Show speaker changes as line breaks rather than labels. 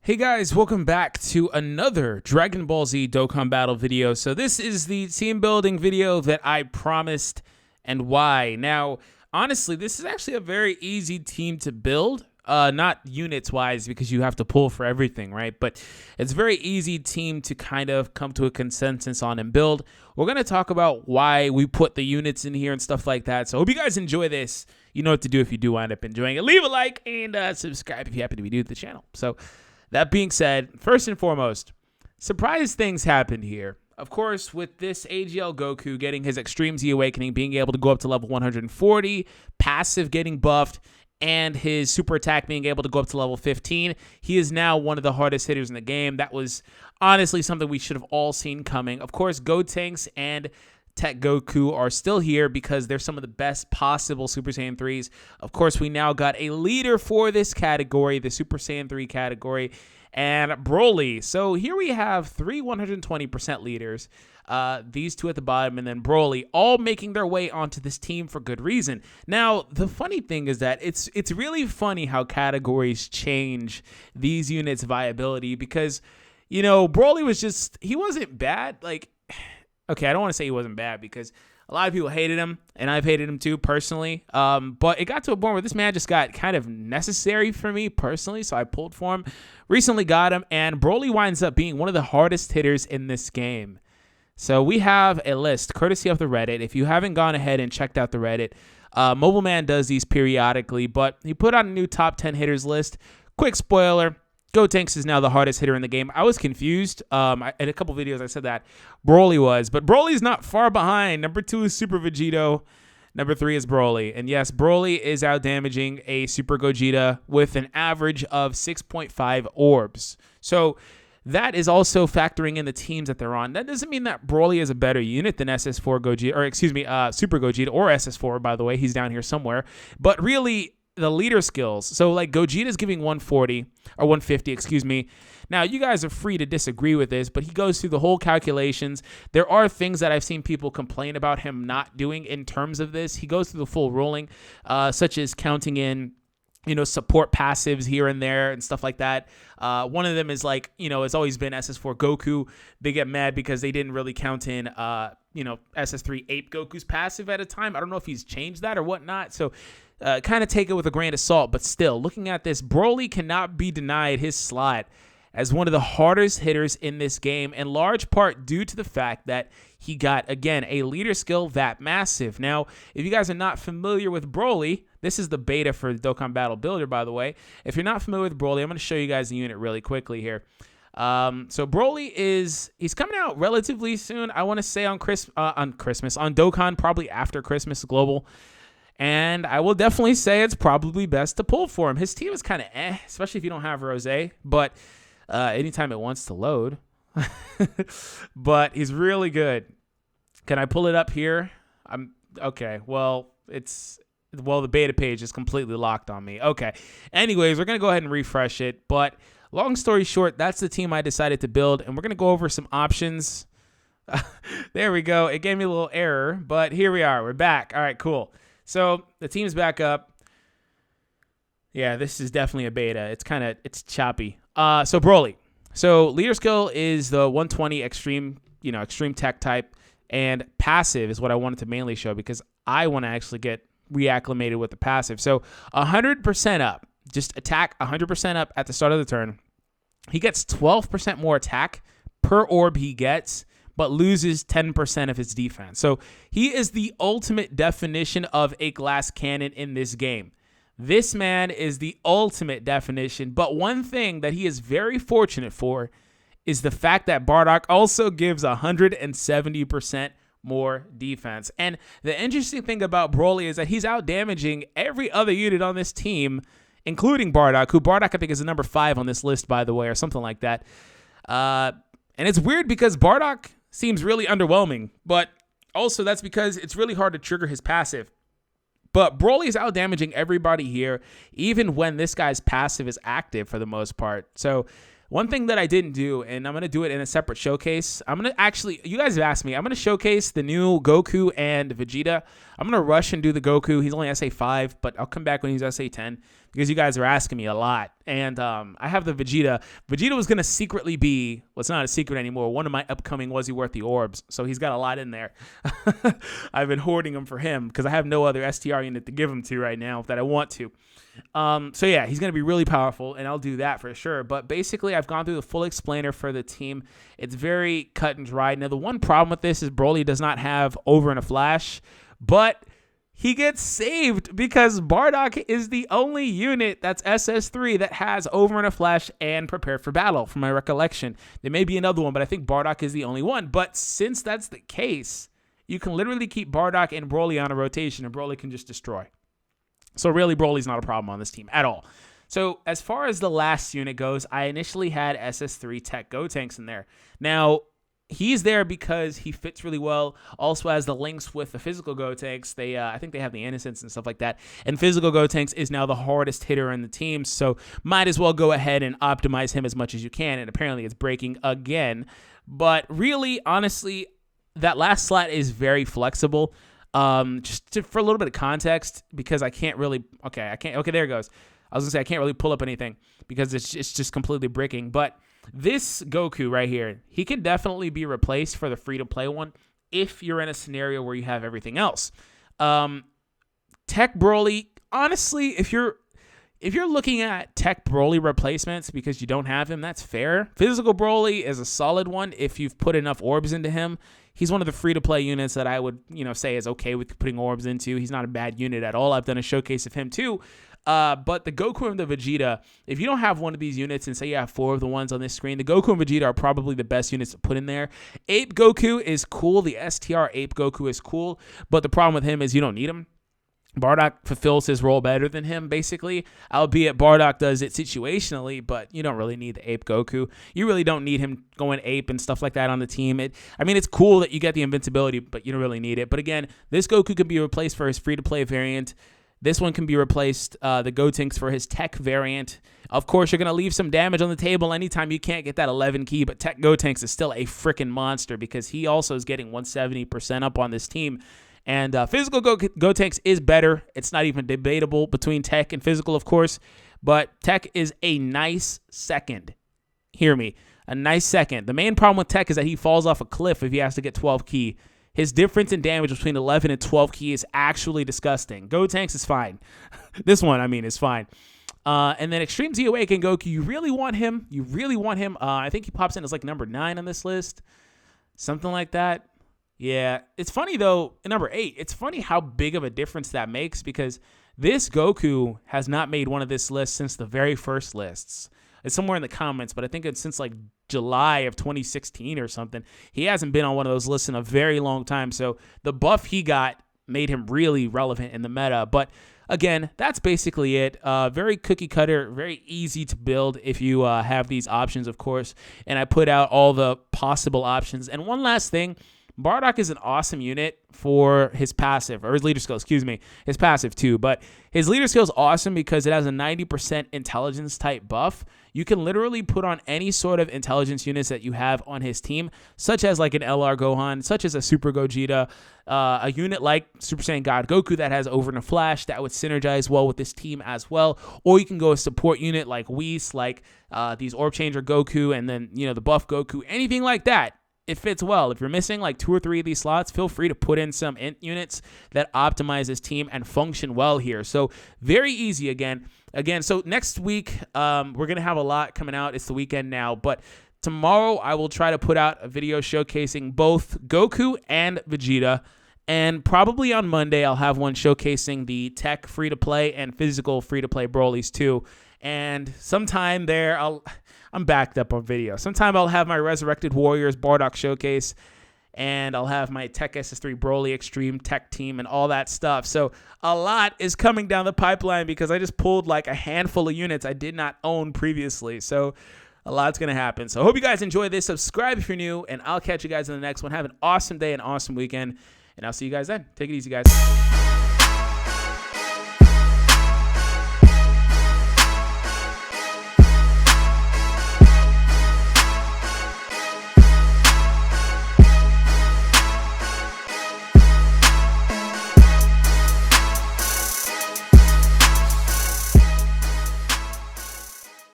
Hey guys, welcome back to another Dragon Ball Z Dokkan Battle video. So this is the team building video that I promised and why. Now, honestly, this is actually a very easy team to build. Not units wise because you have to pull for everything, right? But it's a very easy team to kind of come to a consensus on and build. We're going to talk about why we put the units in here and stuff like that. So I hope you guys enjoy this. You know what to do if you do wind up enjoying it. Leave a like and subscribe if you happen to be new to the channel. So that being said, first and foremost, surprise things happened here. Of course, with this AGL Goku getting his Extreme Z Awakening, being able to go up to level 140, passive getting buffed, and his super attack being able to go up to level 15, he is now one of the hardest hitters in the game. That was honestly something we should have all seen coming. Of course, Gotenks and Tech Goku are still here because they're some of the best possible Super Saiyan 3s. Of course, we now got a leader for this category, the Super Saiyan 3 category, and Broly. So here we have three 120% leaders, these two at the bottom, and then Broly, all making their way onto this team for good reason. Now, the funny thing is that it's really funny how categories change these units' viability because, you know, Broly was just, he wasn't bad, like, okay, I don't want to say he wasn't bad because a lot of people hated him, and I've hated him too personally. But it got to a point where this man just got kind of necessary for me personally, so I pulled for him. Recently got him, and Broly winds up being one of the hardest hitters in this game. So we have a list, courtesy of the Reddit. If you haven't gone ahead and checked out the Reddit, Mobile Man does these periodically, but he put out a new top 10 hitters list. Quick spoiler. Gotenks is now the hardest hitter in the game. I was confused. In a couple videos, I said that Broly was, but Broly's not far behind. Number 2 is Super Vegito. Number 3 is Broly. And yes, Broly is out damaging a Super Gogeta with an average of 6.5 orbs. So that is also factoring in the teams that they're on. That doesn't mean that Broly is a better unit than SS4 Gogeta, or excuse me, Super Gogeta or SS4, by the way. He's down here somewhere. But really, the leader skills. So like Gogeta's giving 140 or 150, excuse me. Now you guys are free to disagree with this, but he goes through the whole calculations. There are things that I've seen people complain about him not doing in terms of this. He goes through the full ruling, such as counting in, you know, support passives here and there and stuff like that. One of them is like, you know, it's always been SS4 Goku. They get mad because they didn't really count in, you know, SS3 Ape Goku's passive at a time. I don't know if he's changed that or whatnot. So kind of take it with a grain of salt, but still, looking at this, Broly cannot be denied his slot as one of the hardest hitters in this game, in large part due to the fact that he got, again, a leader skill that massive. Now, if you guys are not familiar with Broly, this is the beta for the Dokkan Battle Builder, by the way. If you're not familiar with Broly, I'm going to show you guys the unit really quickly here. So Broly he's coming out relatively soon. I want to say on Dokkan, probably after Christmas Global. And I will definitely say it's probably best to pull for him. His team is kind of especially if you don't have Rose, but anytime it wants to load. But he's really good. Can I pull it up here? Okay. Well, the beta page is completely locked on me. Okay. Anyways, we're going to go ahead and refresh it. But long story short, that's the team I decided to build. And we're going to go over some options. There we go. It gave me a little error, but here we are. We're back. All right, cool. So the team's back up. Yeah, this is definitely a beta. It's choppy. So Broly. So leader skill is the 120 extreme tech type, and passive is what I wanted to mainly show because I want to actually get reacclimated with the passive. So 100% up, just attack 100% up at the start of the turn. He gets 12% more attack per orb he gets, but loses 10% of his defense. So he is the ultimate definition of a glass cannon in this game. This man is the ultimate definition, but one thing that he is very fortunate for is the fact that Bardock also gives 170% more defense. And the interesting thing about Broly is that he's out damaging every other unit on this team, including Bardock, who Bardock I think is the number 5 on this list, by the way, or something like that. And it's weird because Bardock seems really underwhelming, but also that's because it's really hard to trigger his passive. But Broly is out damaging everybody here, even when this guy's passive is active for the most part. So one thing that I didn't do, and I'm going to do it in a separate showcase, I'm going to actually, you guys have asked me, I'm going to showcase the new Goku and Vegeta. I'm going to rush and do the Goku. He's only SA5, but I'll come back when he's SA10 because you guys are asking me a lot. And I have the Vegeta. Vegeta was going to secretly be, well, it's not a secret anymore, one of my upcoming Was He Worth the Orbs. So he's got a lot in there. I've been hoarding them for him because I have no other STR unit to give him to right now that I want to. So yeah, he's going to be really powerful, and I'll do that for sure. But basically, I've gone through the full explainer for the team. It's very cut and dry. Now, the one problem with this is Broly does not have Over in a Flash, but he gets saved because Bardock is the only unit that's SS3 that has Over in a Flash and Prepared for Battle, from my recollection. There may be another one, but I think Bardock is the only one. But since that's the case, you can literally keep Bardock and Broly on a rotation, and Broly can just destroy. So really, Broly's not a problem on this team at all. So as far as the last unit goes, I initially had SS3 Tech Gotenks in there. Now, he's there because he fits really well. Also has the links with the physical Gotenks. I think they have the Innocence and stuff like that. And physical Gotenks is now the hardest hitter in the team, so might as well go ahead and optimize him as much as you can. And apparently it's breaking again. But really, honestly, that last slot is very flexible. For a little bit of context, because I can't really, okay, there it goes. I was gonna say I can't really pull up anything because it's just completely breaking. But this Goku right here, he can definitely be replaced for the free-to-play one if you're in a scenario where you have everything else. Tech Broly, honestly, if you're looking at Tech Broly replacements because you don't have him, that's fair. Physical Broly is a solid one if you've put enough orbs into him. He's one of the free-to-play units that I would, say is okay with putting orbs into. He's not a bad unit at all. I've done a showcase of him too. But the Goku and the Vegeta, if you don't have one of these units and say you have 4 of the ones on this screen, the Goku and Vegeta are probably the best units to put in there. Ape Goku is cool. The STR Ape Goku is cool. But the problem with him is you don't need him. Bardock fulfills his role better than him, basically, albeit Bardock does it situationally, but you don't really need the Ape Goku. You really don't need him going ape and stuff like that on the team. It's cool that you get the invincibility, but you don't really need it. But again, this Goku can be replaced for his free-to-play variant. This one can be replaced, the Gotenks, for his Tech variant. Of course, you're going to leave some damage on the table anytime you can't get that 11 key, but Tech Gotenks is still a freaking monster because he also is getting 170% up on this team. And physical Gotenks is better. It's not even debatable between Tech and physical, of course. But Tech is a nice second. Hear me. A nice second. The main problem with Tech is that he falls off a cliff if he has to get 12 key. His difference in damage between 11 and 12 key is actually disgusting. Gotenks is fine. This one, is fine. And then Extreme Z Awaken Goku, you really want him. I think he pops in as like number 9 on this list. Something like that. Yeah, it's funny, though, number 8, it's funny how big of a difference that makes because this Goku has not made one of this list since the very first lists. It's somewhere in the comments, but I think it's since like July of 2016 or something. He hasn't been on one of those lists in a very long time, so the buff he got made him really relevant in the meta. But again, that's basically it. Very cookie cutter, very easy to build if you have these options, of course. And I put out all the possible options. And one last thing. Bardock is an awesome unit for his passive, or his leader skill, his passive too, but his leader skill is awesome because it has a 90% intelligence type buff. You can literally put on any sort of intelligence units that you have on his team, such as like an LR Gohan, such as a Super Gogeta, a unit like Super Saiyan God Goku that has Over in a Flash that would synergize well with this team as well, or you can go a support unit like Whis, like these Orb Changer Goku, and then, the buff Goku, anything like that. It fits well. If you're missing like 2 or 3 of these slots, feel free to put in some int units that optimize this team and function well here. So very easy again. So next week, we're going to have a lot coming out. It's the weekend now, but tomorrow I will try to put out a video showcasing both Goku and Vegeta. And probably on Monday, I'll have one showcasing the Tech free-to-play and physical free-to-play Brolys too. And sometime there, I'm backed up on video. Sometime I'll have my Resurrected Warriors Bardock showcase, and I'll have my Tech SS3 Broly Extreme Tech team and all that stuff. So a lot is coming down the pipeline because I just pulled like a handful of units I did not own previously. So a lot's going to happen. So I hope you guys enjoy this. Subscribe if you're new, and I'll catch you guys in the next one. Have an awesome day, an awesome weekend, and I'll see you guys then. Take it easy, guys.